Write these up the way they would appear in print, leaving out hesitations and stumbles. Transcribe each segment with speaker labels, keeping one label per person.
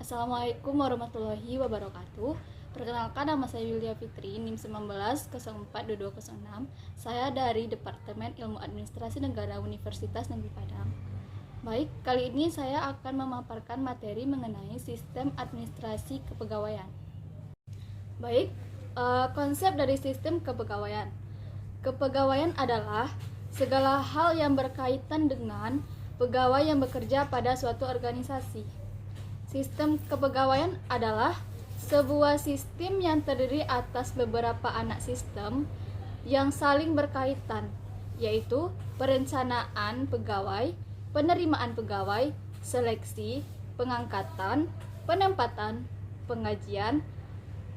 Speaker 1: Assalamualaikum warahmatullahi wabarakatuh. Perkenalkan, nama saya Yulia Fitri, NIM 19042206. Saya dari Departemen Ilmu Administrasi Negara Universitas Negeri Padang. Baik, kali ini saya akan memaparkan materi mengenai sistem administrasi kepegawaian. Baik, konsep dari sistem kepegawaian. Kepegawaian adalah segala hal yang berkaitan dengan pegawai yang bekerja pada suatu organisasi. Sistem kepegawaian adalah sebuah sistem yang terdiri atas beberapa anak sistem yang saling berkaitan, yaitu perencanaan pegawai, penerimaan pegawai, seleksi, pengangkatan, penempatan, pengajian,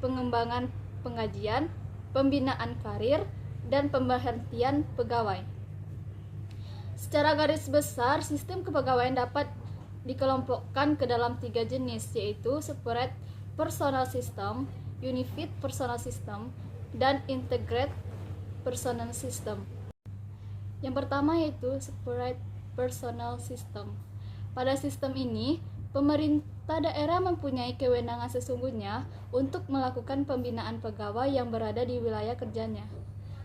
Speaker 1: pengembangan pengajian, pembinaan karir, dan pemberhentian pegawai. Secara garis besar, sistem kepegawaian dapat dikelompokkan ke dalam 3 jenis, yaitu separate personal system, unified personal system, dan integrated personal system. Yang pertama yaitu separate personal system. Pada sistem ini, pemerintah daerah mempunyai kewenangan sesungguhnya untuk melakukan pembinaan pegawai yang berada di wilayah kerjanya,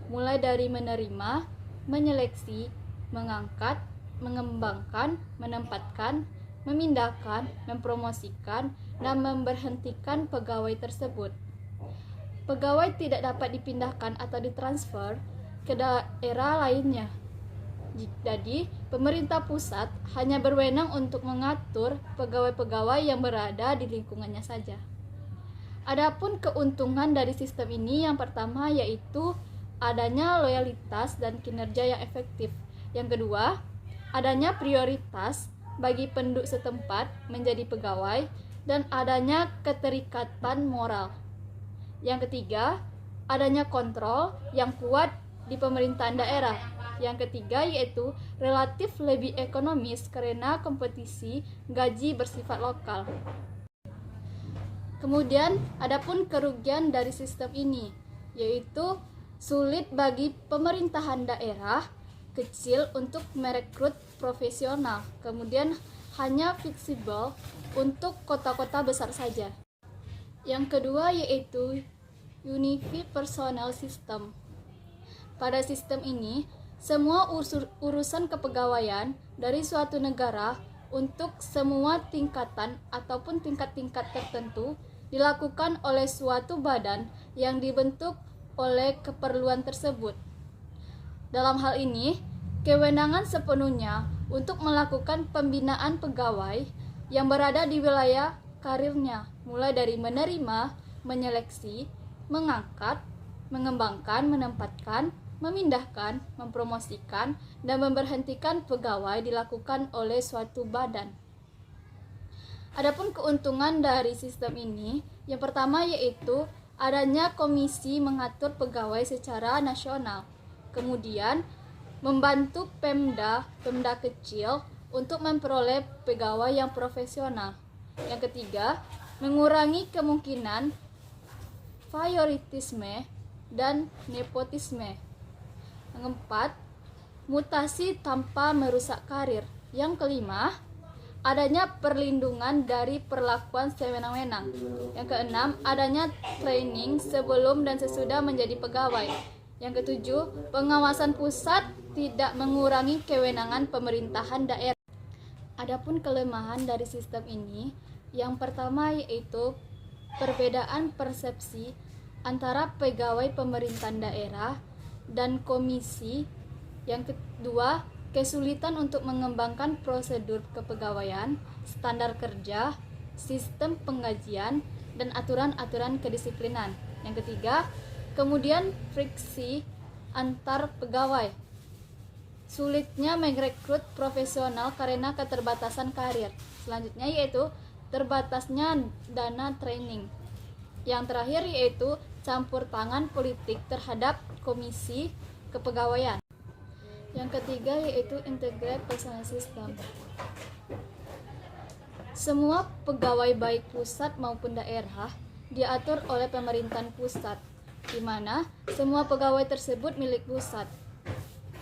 Speaker 1: mulai dari menerima, menyeleksi, mengangkat, mengembangkan, menempatkan, memindahkan, mempromosikan, dan memberhentikan pegawai tersebut. Pegawai tidak dapat dipindahkan atau ditransfer ke daerah lainnya. Jadi, pemerintah pusat hanya berwenang untuk mengatur pegawai-pegawai yang berada di lingkungannya saja. Adapun keuntungan dari sistem ini, yang pertama yaitu adanya loyalitas dan kinerja yang efektif. Yang kedua, adanya prioritas bagi penduduk setempat menjadi pegawai dan adanya keterikatan moral. Yang ketiga, adanya kontrol yang kuat di pemerintahan daerah. Yang ketiga yaitu relatif lebih ekonomis karena kompetisi gaji bersifat lokal. Kemudian, adapun kerugian dari sistem ini yaitu sulit bagi pemerintahan daerah kecil untuk merekrut profesional, kemudian hanya fleksibel untuk kota-kota besar saja. Yang kedua yaitu unified personal system. Pada sistem ini, semua urusan kepegawaian dari suatu negara untuk semua tingkatan ataupun tingkat-tingkat tertentu dilakukan oleh suatu badan yang dibentuk oleh keperluan tersebut. Dalam hal ini, kewenangan sepenuhnya untuk melakukan pembinaan pegawai yang berada di wilayah karirnya, mulai dari menerima, menyeleksi, mengangkat, mengembangkan, menempatkan, memindahkan, mempromosikan, dan memberhentikan pegawai dilakukan oleh suatu badan. Adapun keuntungan dari sistem ini, yang pertama yaitu adanya komisi mengatur pegawai secara nasional. Kemudian, membantu Pemda kecil untuk memperoleh pegawai yang profesional. Yang ketiga, mengurangi kemungkinan favoritisme dan nepotisme. Yang keempat, mutasi tanpa merusak karir. Yang kelima, adanya perlindungan dari perlakuan sewenang-wenang. Yang keenam, adanya training sebelum dan sesudah menjadi pegawai. Yang ketujuh, pengawasan pusat tidak mengurangi kewenangan pemerintahan daerah. Adapun kelemahan dari sistem ini, yang pertama yaitu perbedaan persepsi antara pegawai pemerintahan daerah dan komisi. Yang kedua, kesulitan untuk mengembangkan prosedur kepegawaian, standar kerja, sistem penggajian, dan aturan-aturan kedisiplinan. Yang ketiga, kemudian friksi antar pegawai. Sulitnya merekrut profesional karena keterbatasan karir. Selanjutnya yaitu terbatasnya dana training. Yang terakhir yaitu campur tangan politik terhadap komisi kepegawaian. Yang ketiga yaitu integrated personal system. Semua pegawai baik pusat maupun daerah diatur oleh pemerintahan pusat, di mana semua pegawai tersebut milik pusat.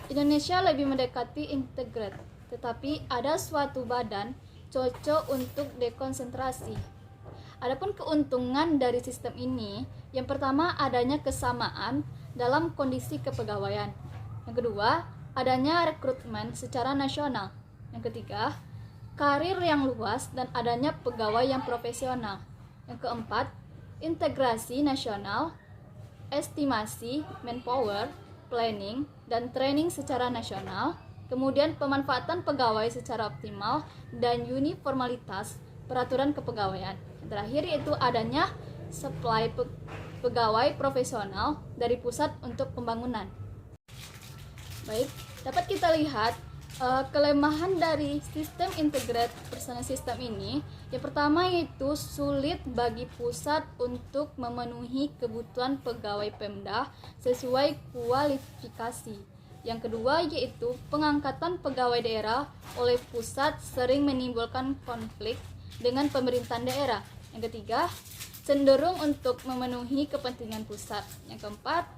Speaker 1: Indonesia lebih mendekati integrated, tetapi ada suatu badan cocok untuk dekonsentrasi. Adapun keuntungan dari sistem ini, yang pertama adanya kesamaan dalam kondisi kepegawaian. Yang kedua, adanya rekrutmen secara nasional. Yang ketiga, karir yang luas dan adanya pegawai yang profesional. Yang keempat, integrasi nasional, estimasi, manpower, planning, dan training secara nasional. Kemudian pemanfaatan pegawai secara optimal dan uniformalitas peraturan kepegawaian. Yang terakhir yaitu adanya supply pegawai profesional dari pusat untuk pembangunan. Baik, dapat kita lihat kelemahan dari sistem integrated personal system ini. Yang pertama yaitu sulit bagi pusat untuk memenuhi kebutuhan pegawai Pemda sesuai kualifikasi. Yang kedua yaitu pengangkatan pegawai daerah oleh pusat sering menimbulkan konflik dengan pemerintahan daerah. Yang ketiga, cenderung untuk memenuhi kepentingan pusat. Yang keempat,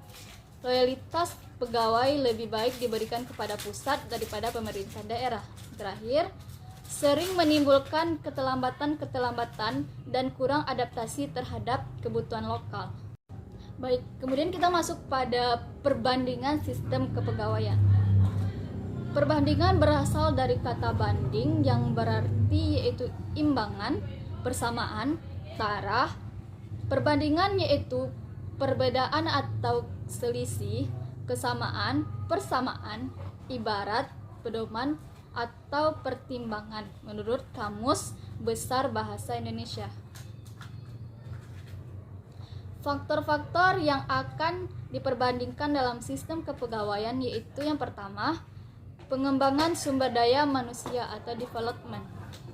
Speaker 1: loyalitas pegawai lebih baik diberikan kepada pusat daripada pemerintahan daerah. Terakhir, sering menimbulkan keterlambatan dan kurang adaptasi terhadap kebutuhan lokal. Baik, kemudian kita masuk pada perbandingan sistem kepegawaian. Perbandingan berasal dari kata banding yang berarti yaitu imbangan, persamaan, taraf. Perbandingan yaitu perbedaan atau selisih, kesamaan, persamaan, ibarat, pedoman, atau pertimbangan menurut Kamus Besar Bahasa Indonesia. Faktor-faktor yang akan diperbandingkan dalam sistem kepegawaian yaitu yang pertama, pengembangan sumber daya manusia atau development.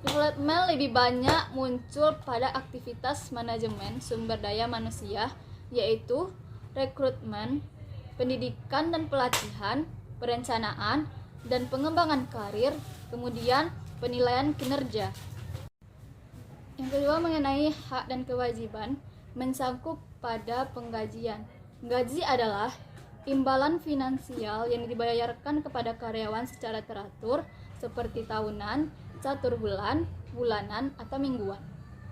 Speaker 1: Development lebih banyak muncul pada aktivitas manajemen sumber daya manusia yaitu rekrutmen, pendidikan dan pelatihan, perencanaan, dan pengembangan karir, kemudian penilaian kinerja. Yang kedua mengenai hak dan kewajiban, mensangkup pada penggajian. Gaji adalah imbalan finansial yang dibayarkan kepada karyawan secara teratur seperti tahunan, catur bulan, bulanan, atau mingguan.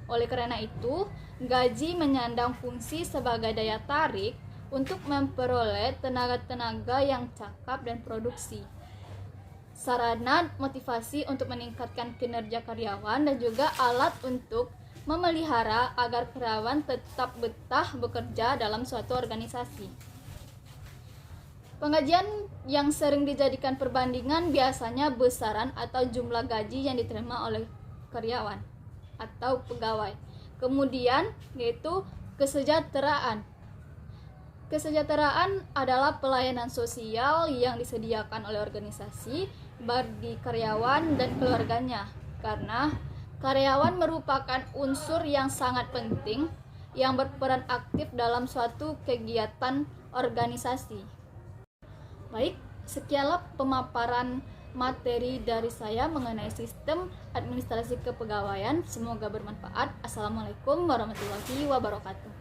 Speaker 1: Oleh karena itu, gaji menyandang fungsi sebagai daya tarik untuk memperoleh tenaga-tenaga yang cakap dan produksi. Sarana motivasi untuk meningkatkan kinerja karyawan dan juga alat untuk memelihara agar karyawan tetap betah bekerja dalam suatu organisasi. Penggajian yang sering dijadikan perbandingan biasanya besaran atau jumlah gaji yang diterima oleh karyawan atau pegawai. Kemudian yaitu kesejahteraan. Kesejahteraan adalah pelayanan sosial yang disediakan oleh organisasi bagi karyawan dan keluarganya, karena karyawan merupakan unsur yang sangat penting yang berperan aktif dalam suatu kegiatan organisasi. Baik, sekianlah pemaparan materi dari saya mengenai sistem administrasi kepegawaian. Semoga bermanfaat. Assalamualaikum warahmatullahi wabarakatuh.